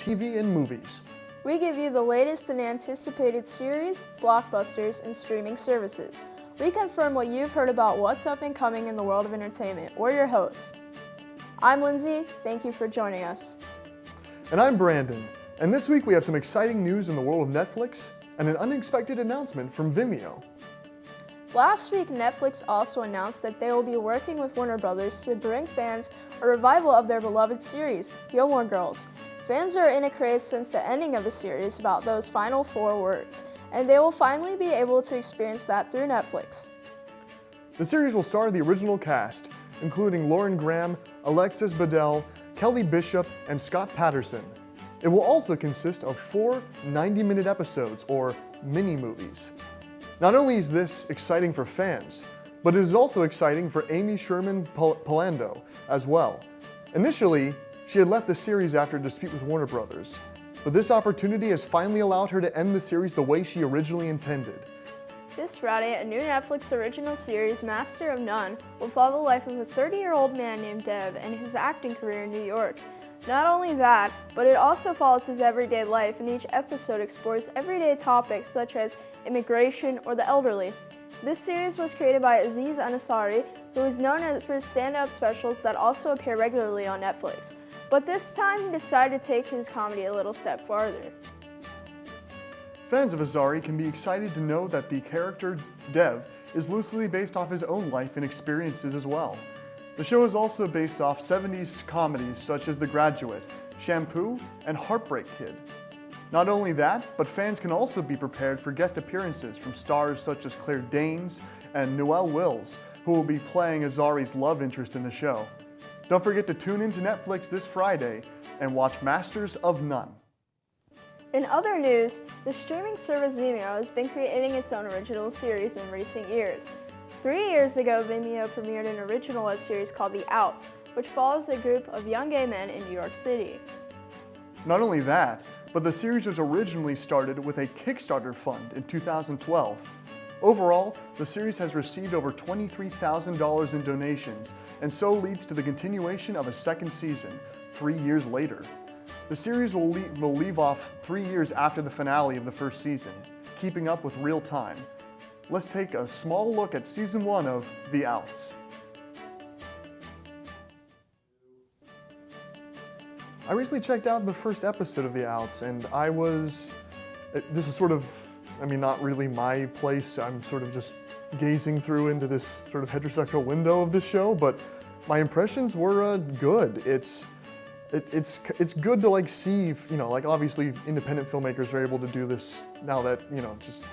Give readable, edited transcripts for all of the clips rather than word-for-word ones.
TV and movies. We give you the latest and anticipated series, blockbusters, and streaming services. We confirm what you've heard about what's up and coming in the world of entertainment. We're your hosts. I'm Lindsay. Thank you for joining us. And I'm Brandon. And this week we have some exciting news in the world of Netflix and an unexpected announcement from Vimeo. Last week, Netflix also announced that they will be working with Warner Brothers to bring fans a revival of their beloved series, Gilmore Girls. Fans are in a craze since the ending of the series about those final 4 words, and they will finally be able to experience that through Netflix. The series will star the original cast, including Lauren Graham, Alexis Bledel, Kelly Bishop, and Scott Patterson. It will also consist of 4 90-minute episodes, or mini-movies. Not only is this exciting for fans, but it is also exciting for Amy Sherman Palladino as well. Initially, she had left the series after a dispute with Warner Brothers, but this opportunity has finally allowed her to end the series the way she originally intended. This Friday, a new Netflix original series, Master of None, will follow the life of a 30-year-old man named Dev and his acting career in New York. Not only that, but it also follows his everyday life, and each episode explores everyday topics such as immigration or the elderly. This series was created by Aziz Ansari, who is known for his stand-up specials that also appear regularly on Netflix. But this time he decided to take his comedy a little step farther. Fans of Ansari can be excited to know that the character Dev is loosely based off his own life and experiences as well. The show is also based off 70s comedies such as The Graduate, Shampoo, and Heartbreak Kid. Not only that, but fans can also be prepared for guest appearances from stars such as Claire Danes and Noelle Wills, who will be playing Ansari's love interest in the show. Don't forget to tune in to Netflix this Friday and watch Masters of None. In other news, the streaming service Vimeo has been creating its own original series in recent years. 3 years ago, Vimeo premiered an original web series called The Outs, which follows a group of young gay men in New York City. Not only that, but the series was originally started with a Kickstarter fund in 2012. Overall, the series has received over $23,000 in donations, and so leads to the continuation of a second season, 3 years later. The series will leave off 3 years after the finale of the first season, keeping up with real time. Let's take a small look at Season 1 of The Outs. I recently checked out the first episode of The Outs, and this is sort of, not really my place. I'm sort of just gazing through into this sort of heterosexual window of this show, but my impressions were good. It's good to see, obviously independent filmmakers are able to do this now that, just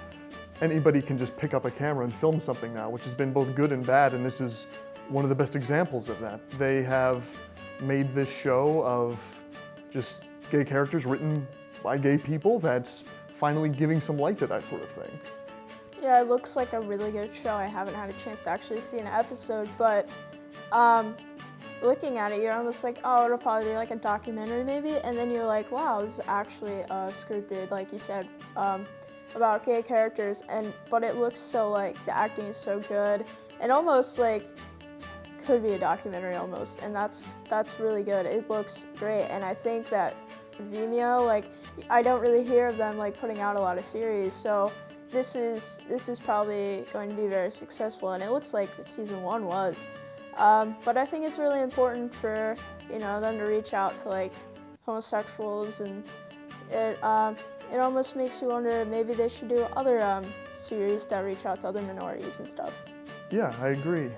anybody can just pick up a camera and film something now, which has been both good and bad, and this is one of the best examples of that. They have made this show of just gay characters written by gay people that's finally giving some light to that sort of thing. Yeah, it looks like a really good show. I haven't had a chance to actually see an episode, but looking at it, you're almost like, oh, it'll probably be like a documentary maybe, and then you're like, wow, this is actually scripted, like you said, about gay characters, but it looks so the acting is so good, and almost could be a documentary almost, and that's really good. It looks great, and I think that Vimeo, I don't really hear of them putting out a lot of series, so this is probably going to be very successful, and it looks like Season 1 was. But I think it's really important for them to reach out to homosexuals, and it almost makes you wonder maybe they should do other series that reach out to other minorities and stuff. Yeah, I agree.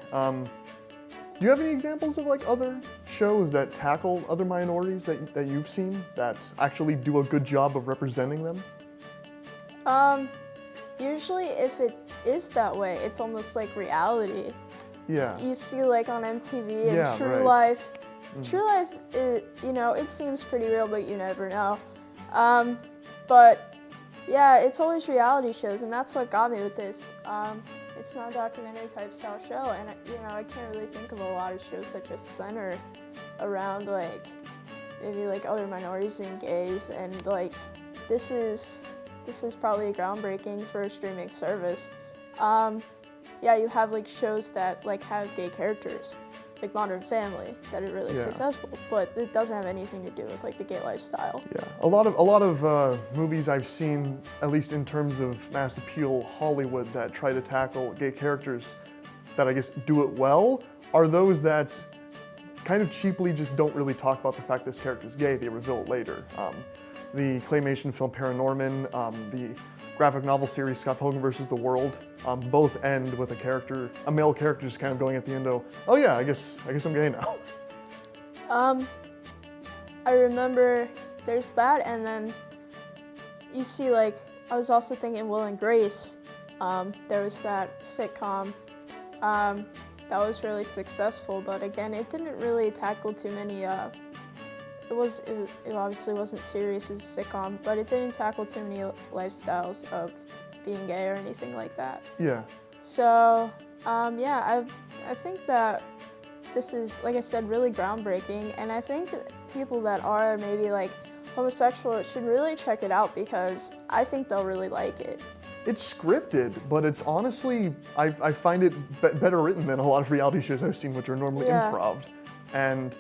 Do you have any examples of other shows that tackle other minorities that you've seen that actually do a good job of representing them? Usually if it is that way, it's almost like reality. Yeah. You see on MTV and Yeah, True right. Life. True Life, it seems pretty real, but you never know. But yeah, it's always reality shows, and that's what got me with this. It's not a documentary type style show, and I can't really think of a lot of shows that just center around maybe other minorities and gays, and this is probably groundbreaking for a streaming service. Yeah, you have shows that have gay characters. like Modern Family that it really is successful, but it doesn't have anything to do with like the gay lifestyle. Yeah, a lot of movies I've seen, at least in terms of mass appeal Hollywood, that try to tackle gay characters that I guess do it well, are those that kind of cheaply just don't really talk about the fact this character's gay. They reveal it later. The claymation film Paranorman, the graphic novel series Scott Pilgrim vs. the World, both end with a male character just kind of going at the end, oh yeah, I guess I'm gay now. I remember there's that, and then you see, like, I was also thinking Will and Grace. There was that sitcom that was really successful, but again, it didn't really tackle too many. It obviously wasn't serious. It was a sitcom, but it didn't tackle too many lifestyles of being gay or anything like that. Yeah. So yeah, I think that this is, like I said, really groundbreaking, and I think people that are maybe like homosexual should really check it out because I think they'll really like it. It's scripted, but it's honestly, I find it better written than a lot of reality shows I've seen, which are normally improv. And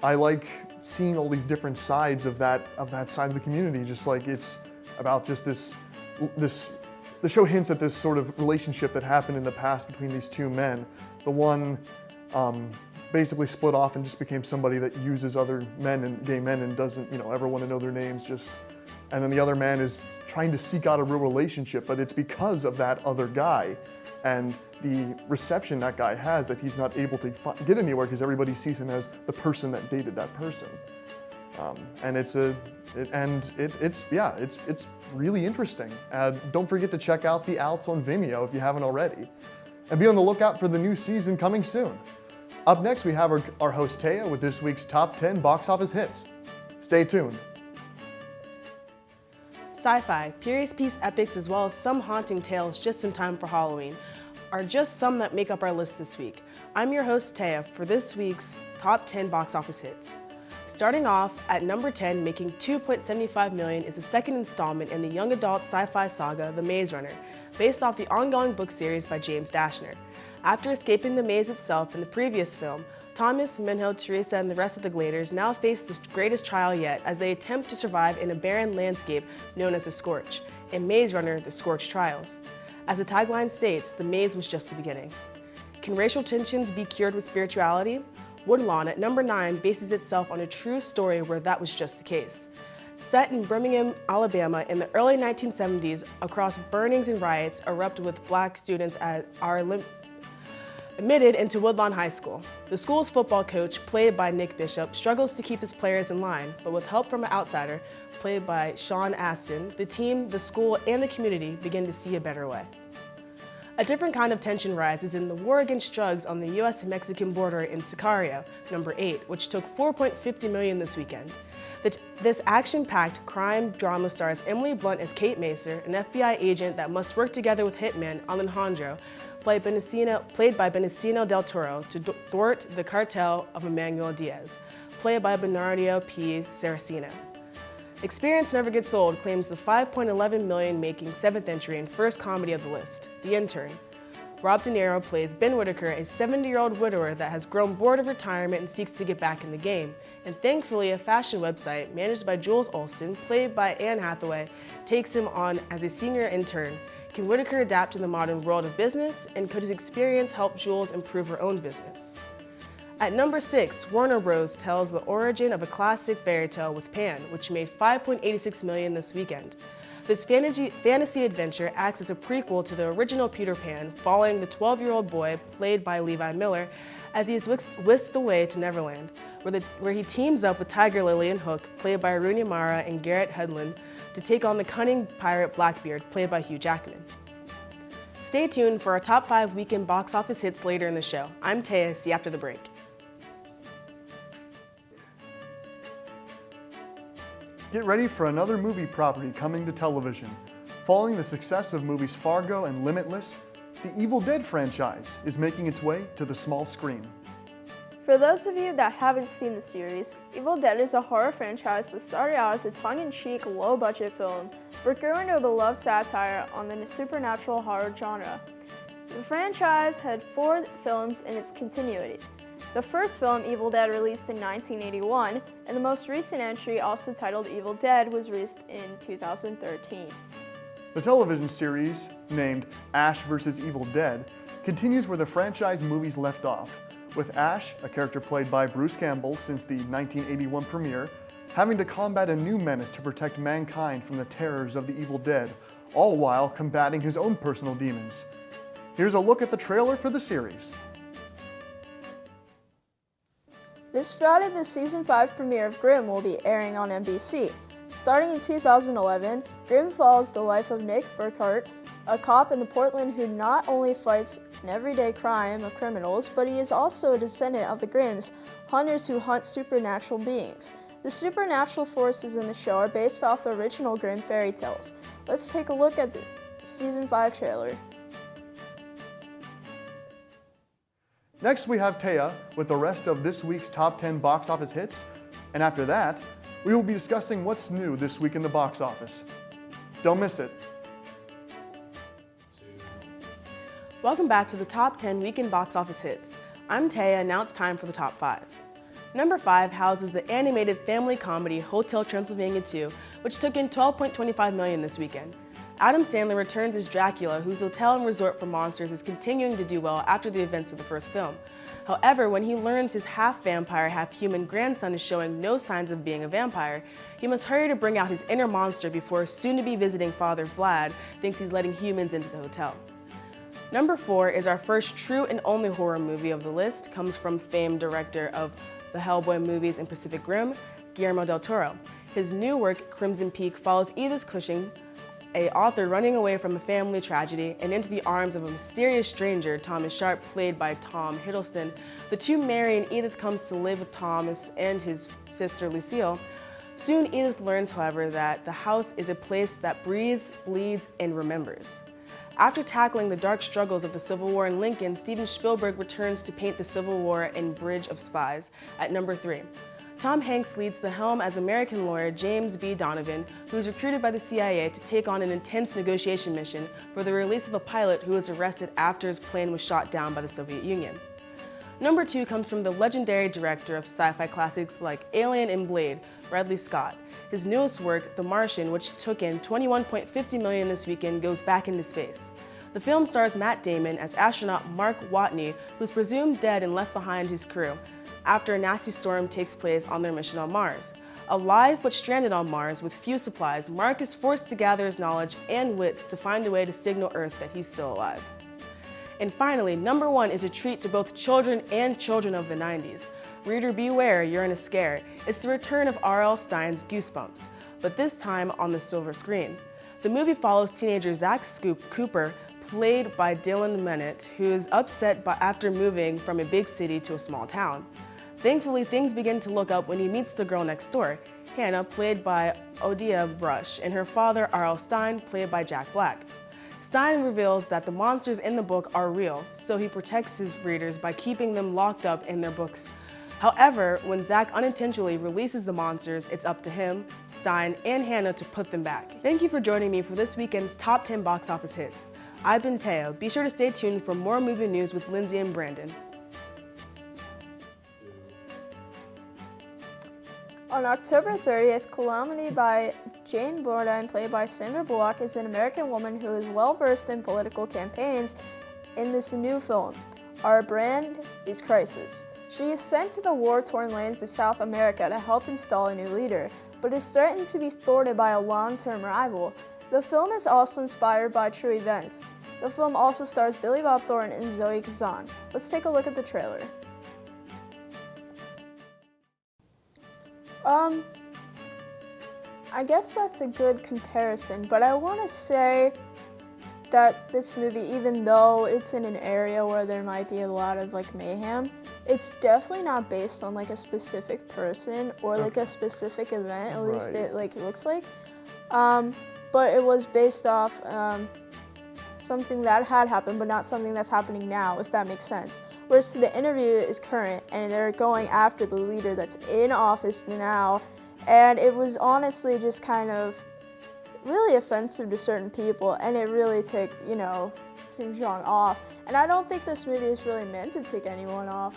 I like seeing all these different sides of that side of the community. Just like it's about just the show hints at this sort of relationship that happened in the past between these two men. The one basically split off and just became somebody that uses other men and gay men and doesn't, ever want to know their names. And then the other man is trying to seek out a real relationship, but it's because of that other guy and the reception that guy has that he's not able to get anywhere because everybody sees him as the person that dated that person. And it's really interesting. Don't forget to check out The Outs on Vimeo if you haven't already. And be on the lookout for the new season coming soon. Up next, we have our host Taya with this week's top 10 box office hits. Stay tuned. Sci-fi, period piece epics, as well as some haunting tales just in time for Halloween are just some that make up our list this week. I'm your host Taya for this week's top 10 box office hits. Starting off at number 10, making $2.75 million, is the second installment in the young adult sci-fi saga The Maze Runner, based off the ongoing book series by James Dashner. After escaping the maze itself in the previous film, Thomas, Minho, Teresa, and the rest of the Gladers now face the greatest trial yet as they attempt to survive in a barren landscape known as the Scorch, in Maze Runner: The Scorch Trials. As the tagline states, the maze was just the beginning. Can racial tensions be cured with spirituality? Woodlawn at number 9 bases itself on a true story where that was just the case. Set in Birmingham, Alabama in the early 1970s, across burnings and riots erupt with black students admitted into Woodlawn High School. The school's football coach, played by Nick Bishop, struggles to keep his players in line, but with help from an outsider, played by Sean Astin, the team, the school, and the community begin to see a better way. A different kind of tension rises in the war against drugs on the US-Mexican border in Sicario, number 8, which took $4.50 million this weekend. This action-packed crime drama stars Emily Blunt as Kate Macer, an FBI agent that must work together with hitman Alejandro, played by Benicio del Toro, to thwart the cartel of Emmanuel Diaz, played by Bernardo P. Saraceno. Experience Never Gets Old claims the $5.11 million making 7th entry and first comedy of the list, The Intern. Rob De Niro plays Ben Whitaker, a 70-year-old widower that has grown bored of retirement and seeks to get back in the game. And thankfully, a fashion website managed by Jules Olson, played by Anne Hathaway, takes him on as a senior intern. Can Whitaker adapt to the modern world of business, and could his experience help Jules improve her own business? At number 6, Warner Bros. Tells the origin of a classic fairy tale with Pan, which made $5.86 million this weekend. This fantasy adventure acts as a prequel to the original Peter Pan, following the 12-year-old boy, played by Levi Miller, as he is whisked away to Neverland, where he teams up with Tiger Lily and Hook, played by Rooney Mara and Garrett Hedlund, to take on the cunning pirate Blackbeard, played by Hugh Jackman. Stay tuned for our top 5 weekend box office hits later in the show. I'm Taya, see you after the break. Get ready for another movie property coming to television. Following the success of movies Fargo and Limitless, the Evil Dead franchise is making its way to the small screen. For those of you that haven't seen the series, Evil Dead is a horror franchise that started out as a tongue-in-cheek, low-budget film, but grew into a beloved satire on the supernatural horror genre. The franchise had 4 films in its continuity, The first film, Evil Dead, released in 1981, and the most recent entry, also titled Evil Dead, was released in 2013. The television series, named Ash vs. Evil Dead, continues where the franchise movies left off, with Ash, a character played by Bruce Campbell since the 1981 premiere, having to combat a new menace to protect mankind from the terrors of the Evil Dead, all while combating his own personal demons. Here's a look at the trailer for the series. This Friday, the Season 5 premiere of Grimm will be airing on NBC. Starting in 2011, Grimm follows the life of Nick Burkhart, a cop in Portland who not only fights an everyday crime of criminals, but he is also a descendant of the Grimms, hunters who hunt supernatural beings. The supernatural forces in the show are based off the original Grimm fairy tales. Let's take a look at the Season 5 trailer. Next, we have Taya with the rest of this week's top 10 box office hits, and after that, we will be discussing what's new this week in the box office. Don't miss it. Welcome back to the top 10 weekend box office hits. I'm Taya, and now it's time for the top 5. Number 5 houses the animated family comedy Hotel Transylvania 2, which took in $12.25 million this weekend. Adam Sandler returns as Dracula, whose hotel and resort for monsters is continuing to do well after the events of the first film. However, when he learns his half-vampire, half-human grandson is showing no signs of being a vampire, he must hurry to bring out his inner monster before soon-to-be visiting Father Vlad thinks he's letting humans into the hotel. Number 4 is our first true and only horror movie of the list, comes from famed director of the Hellboy movies and Pacific Rim, Guillermo del Toro. His new work, Crimson Peak, follows Edith Cushing, an author running away from a family tragedy and into the arms of a mysterious stranger, Thomas Sharp, played by Tom Hiddleston. The two marry and Edith comes to live with Thomas and his sister Lucille. Soon Edith learns, however, that the house is a place that breathes, bleeds, and remembers. After tackling the dark struggles of the Civil War in Lincoln, Steven Spielberg returns to paint the Civil War in Bridge of Spies at number 3. Tom Hanks leads the helm as American lawyer James B. Donovan, who is recruited by the CIA to take on an intense negotiation mission for the release of a pilot who was arrested after his plane was shot down by the Soviet Union. Number 2 comes from the legendary director of sci-fi classics like Alien and Blade, Ridley Scott. His newest work, The Martian, which took in $21.50 million this weekend, goes back into space. The film stars Matt Damon as astronaut Mark Watney, who's presumed dead and left behind his crew after a nasty storm takes place on their mission on Mars. Alive but stranded on Mars with few supplies, Mark is forced to gather his knowledge and wits to find a way to signal Earth that he's still alive. And finally, number 1 is a treat to both children and children of the 90s. Reader beware, you're in a scare. It's the return of R.L. Stine's Goosebumps, but this time on the silver screen. The movie follows teenager Zach Cooper, played by Dylan Minnette, who is upset after moving from a big city to a small town. Thankfully, things begin to look up when he meets the girl next door, Hannah, played by Odia Rush, and her father, R.L. Stine, played by Jack Black. Stine reveals that the monsters in the book are real, so he protects his readers by keeping them locked up in their books. However, when Zach unintentionally releases the monsters, it's up to him, Stine, and Hannah to put them back. Thank you for joining me for this weekend's Top 10 Box Office Hits. I've been Teo. Be sure to stay tuned for more movie news with Lindsay and Brandon. On October 30th, Calamity by Jane Bordine, played by Sandra Bullock, is an American woman who is well-versed in political campaigns in this new film. Our brand is Crisis. She is sent to the war-torn lands of South America to help install a new leader, but is threatened to be thwarted by a long-term rival. The film is also inspired by true events. The film also stars Billy Bob Thornton and Zoe Kazan. Let's take a look at the trailer. I guess that's a good comparison, but I want to say that this movie, even though it's in an area where there might be a lot of mayhem, it's definitely not based on a specific person or a specific event. At least it looks like. But it was based off something that had happened, but not something that's happening now, if that makes sense. Whereas the interview is current, and they're going after the leader that's in office now, and it was honestly just kind of really offensive to certain people, and it really ticked, Kim Jong off. And I don't think this movie is really meant to tick anyone off.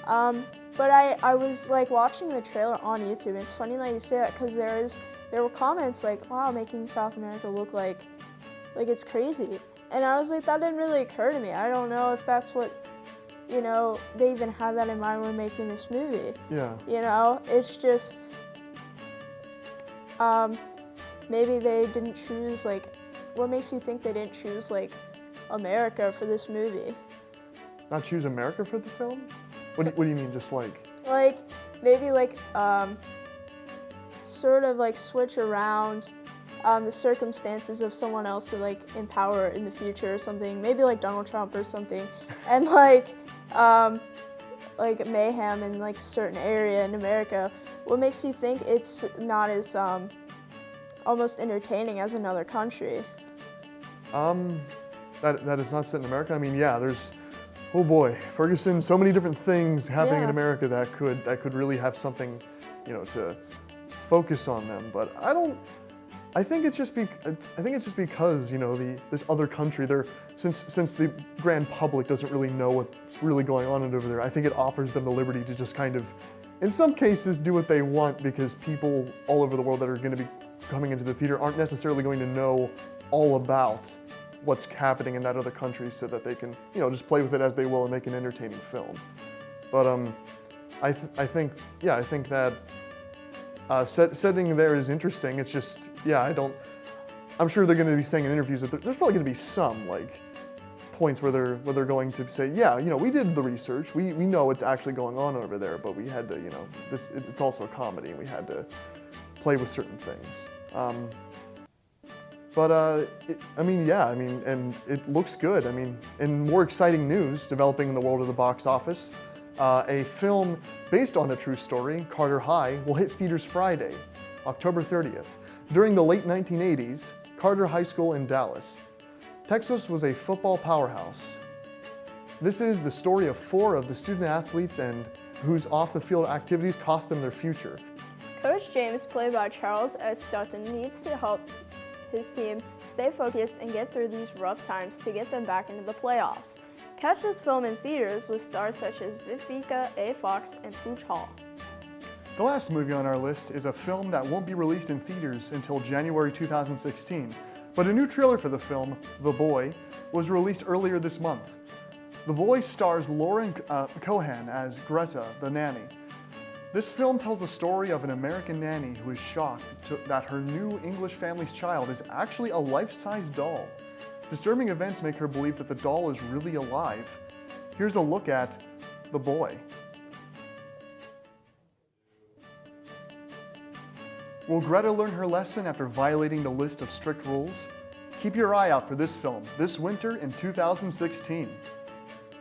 But I was like watching the trailer on YouTube, and it's funny that you say that because there were comments like, wow, making South America look like it's crazy. And I was like, that didn't really occur to me. I don't know if that's what, they even had that in mind when making this movie. Yeah. It's just, maybe they didn't choose, what makes you think they didn't choose, America for this movie? Not choose America for the film? What do you mean, just like? Maybe sort of switch around the circumstances of someone else to in power in the future or something. Maybe Donald Trump or something, and mayhem in a certain area in America. What makes you think it's not as almost entertaining as another country? That is not set in America. I mean, yeah, there's, oh boy, Ferguson, so many different things happening in America that could really have something, to focus on them. But I think it's just because this other country, since the grand public doesn't really know what's really going on over there, I think it offers them the liberty to just kind of, in some cases, do what they want, because people all over the world that are going to be coming into the theater aren't necessarily going to know all about what's happening in that other country, so that they can, just play with it as they will and make an entertaining film. But I think that setting there is interesting. It's just, I'm sure they're going to be saying in interviews that there's probably going to be some points where they're going to say, we did the research, we know what's actually going on over there, but we had to, it's also a comedy, and we had to play with certain things. And it looks good. I mean, in more exciting news developing in the world of the box office, a film based on a true story, Carter High, will hit theaters Friday, October 30th. During the late 1980s, Carter High School in Dallas, Texas was a football powerhouse. This is the story of 4 of the student athletes and whose off-the-field activities cost them their future. Coach James, played by Charles S. Dutton, needs to help his team stay focused and get through these rough times to get them back into the playoffs. Catch this film in theaters with stars such as Vivica A. Fox and Pooch Hall. The last movie on our list is a film that won't be released in theaters until January 2016, but a new trailer for the film, The Boy, was released earlier this month. The Boy stars Lauren Cohan as Greta, the nanny. This film tells the story of an American nanny who is shocked that her new English family's child is actually a life-size doll. Disturbing events make her believe that the doll is really alive. Here's a look at The Boy. Will Greta learn her lesson after violating the list of strict rules? Keep your eye out for this film this winter in 2016.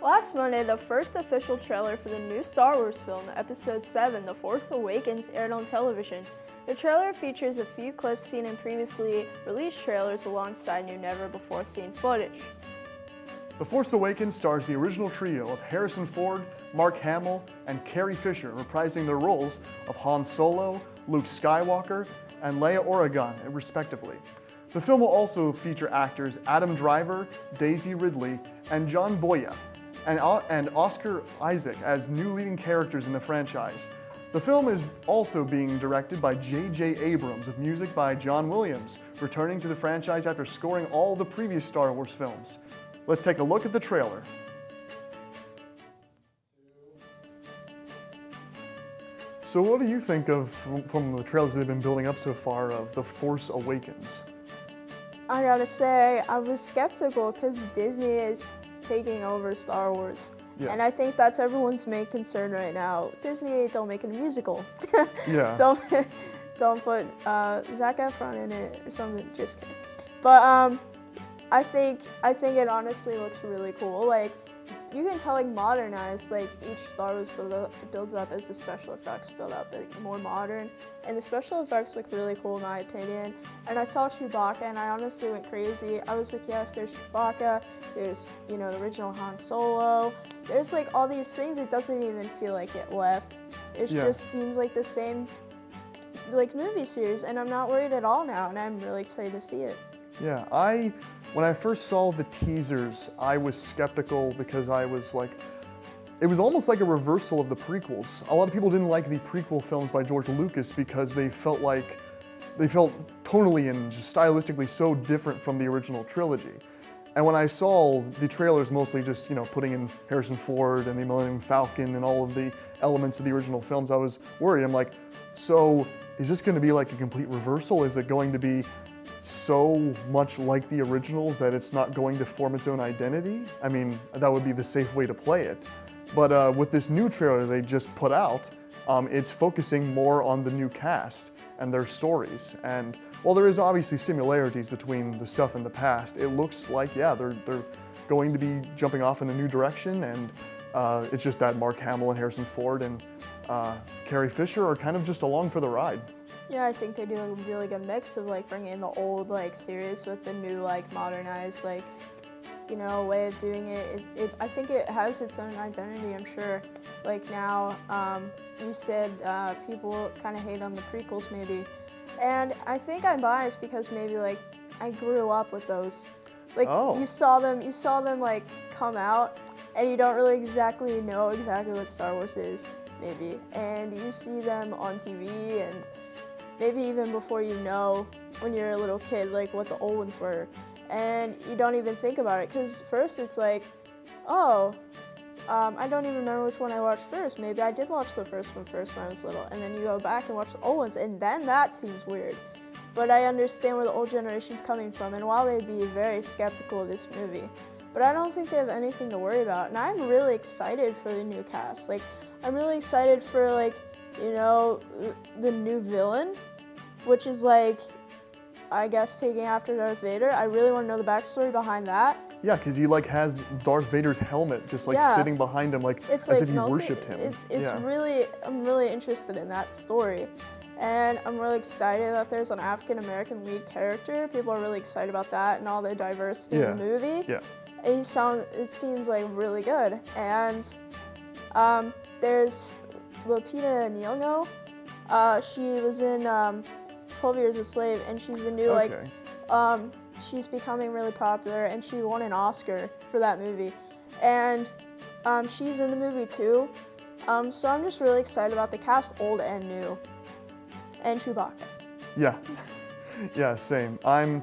Last Monday, the first official trailer for the new Star Wars film, Episode 7, The Force Awakens, aired on television. The trailer features a few clips seen in previously released trailers alongside new never-before-seen footage. The Force Awakens stars the original trio of Harrison Ford, Mark Hamill, and Carrie Fisher reprising their roles of Han Solo, Luke Skywalker, and Leia Organa, respectively. The film will also feature actors Adam Driver, Daisy Ridley, and John Boyega, and Oscar Isaac as new leading characters in the franchise. The film is also being directed by J.J. Abrams with music by John Williams, returning to the franchise after scoring all the previous Star Wars films. Let's take a look at the trailer. So what do you think of, from the trailers they've been building up so far, of The Force Awakens? I gotta say, I was skeptical because Disney is taking over Star Wars. Yeah. And I think that's everyone's main concern right now. Disney, don't make it a musical. Yeah. Don't put Zac Efron in it or something. Just kidding. But I think it honestly looks really cool. You can tell modernized, each Star Wars builds up as the special effects build up, more modern. And the special effects look really cool in my opinion. And I saw Chewbacca and I honestly went crazy. I was like, yes, there's Chewbacca, there's, the original Han Solo. There's all these things, it doesn't even feel like it left. It just seems like the same movie series, and I'm not worried at all now, and I'm really excited to see it. Yeah, when I first saw the teasers, I was skeptical because I was like, it was almost like a reversal of the prequels. A lot of people didn't like the prequel films by George Lucas because they felt tonally and just stylistically so different from the original trilogy. And when I saw the trailers mostly just, putting in Harrison Ford and the Millennium Falcon and all of the elements of the original films, I was worried. I'm like, so is this going to be like a complete reversal? Is it going to be so much like the originals that it's not going to form its own identity? I mean, that would be the safe way to play it. But with this new trailer they just put out, it's focusing more on the new cast and their stories. And while there is obviously similarities between the stuff in the past, it looks like, yeah, they're going to be jumping off in a new direction, and it's just that Mark Hamill and Harrison Ford and Carrie Fisher are kind of just along for the ride. Yeah, I think they do a really good mix of like bringing in the old like series with the new like modernized like way of doing it. I think it has its own identity, I'm sure. Like now, you said people kind of hate on the prequels maybe. And I think I'm biased because maybe like I grew up with those. Like you saw them like come out and you don't really exactly know what Star Wars is, maybe. And you see them on TV and maybe even before when you're a little kid, like what the old ones were. And you don't even think about it, because first it's like, I don't even remember which one I watched first. Maybe I did watch the first one when I was little, and then you go back and watch the old ones, and then that seems weird. But I understand where the old generation's coming from, and while they'd be very skeptical of this movie, but I don't think they have anything to worry about, and I'm really excited for the new cast. Like, I'm really excited for, like, the new villain, which is, like, I guess taking after Darth Vader. I really want to know the backstory behind that. Yeah, because he like has Darth Vader's helmet just like sitting behind him, like it's as like if he worshipped him. I'm really interested in that story, and I'm really excited that there's an African American lead character. People are really excited about that and all the diversity in the movie. Yeah. It seems like really good, and there's Lupita Nyong'o. She was in 12 Years a Slave, and she's a new she's becoming really popular, and she won an Oscar for that movie, and she's in the movie too. So I'm just really excited about the cast, old and new, and Chewbacca. Yeah, yeah, same. I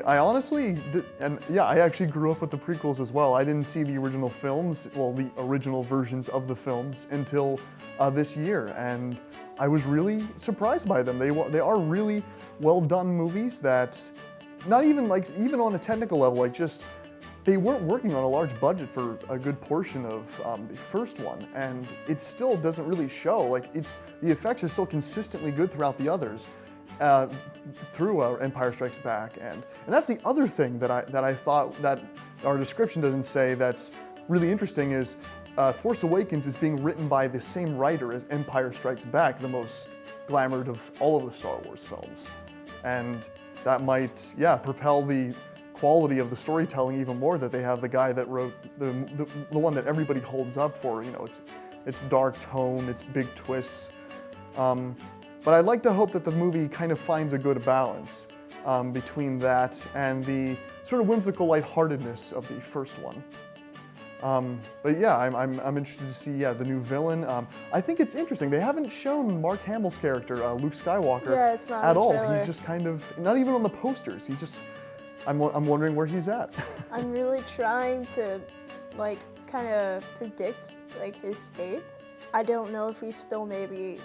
honestly, I actually grew up with the prequels as well. I didn't see the original films, well, the original versions of the films until this year, and I was really surprised by them. They are really well done movies that, not even even on a technical level, like just, they weren't working on a large budget for a good portion of the first one, and it still doesn't really show. Like the effects are still consistently good throughout the others, through Empire Strikes Back, and that's the other thing that I thought that our description doesn't say that's really interesting is Force Awakens is being written by the same writer as Empire Strikes Back, the most glamoured of all of the Star Wars films, and that might, propel the quality of the storytelling even more, that they have the guy that wrote the one that everybody holds up for, it's dark tone, it's big twists. But I'd like to hope that the movie kind of finds a good balance between that and the sort of whimsical lightheartedness of the first one. But yeah, I'm interested to see the new villain. I think it's interesting. They haven't shown Mark Hamill's character, Luke Skywalker, it's not at all. Trailer. He's just kind of not even on the posters. He's just. I'm wondering where he's at. I'm really trying to like kind of predict like his state. I don't know if he's still maybe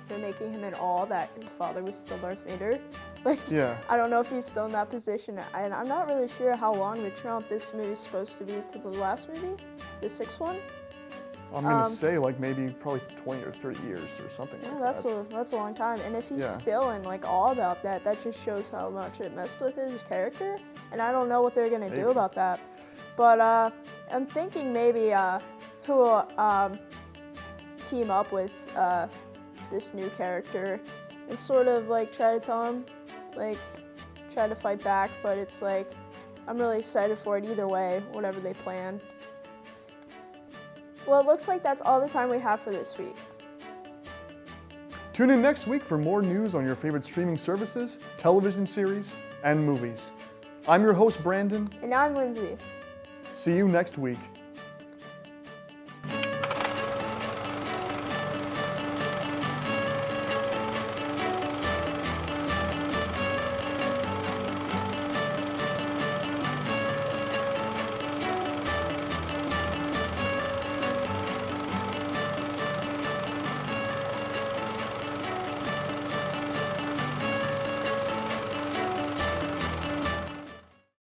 they're making him in awe that his father was still Darth Vader. I don't know if he's still in that position, and I'm not really sure how long the Trump this movie is supposed to be to the last movie, the sixth one. I'm gonna say like maybe probably 20 or 30 years or something like that. That's a long time, and if he's still in like awe about that, that just shows how much it messed with his character, and I don't know what they're gonna do about that. But I'm thinking maybe who will team up with this new character and sort of like try to tell him, like try to fight back, but it's like I'm really excited for it either way, whatever they plan. Well, it looks like that's all the time we have for this week. Tune in next week for more news on your favorite streaming services, television series, and movies. I'm your host, Brandon. And I'm Lindsay. See you next week.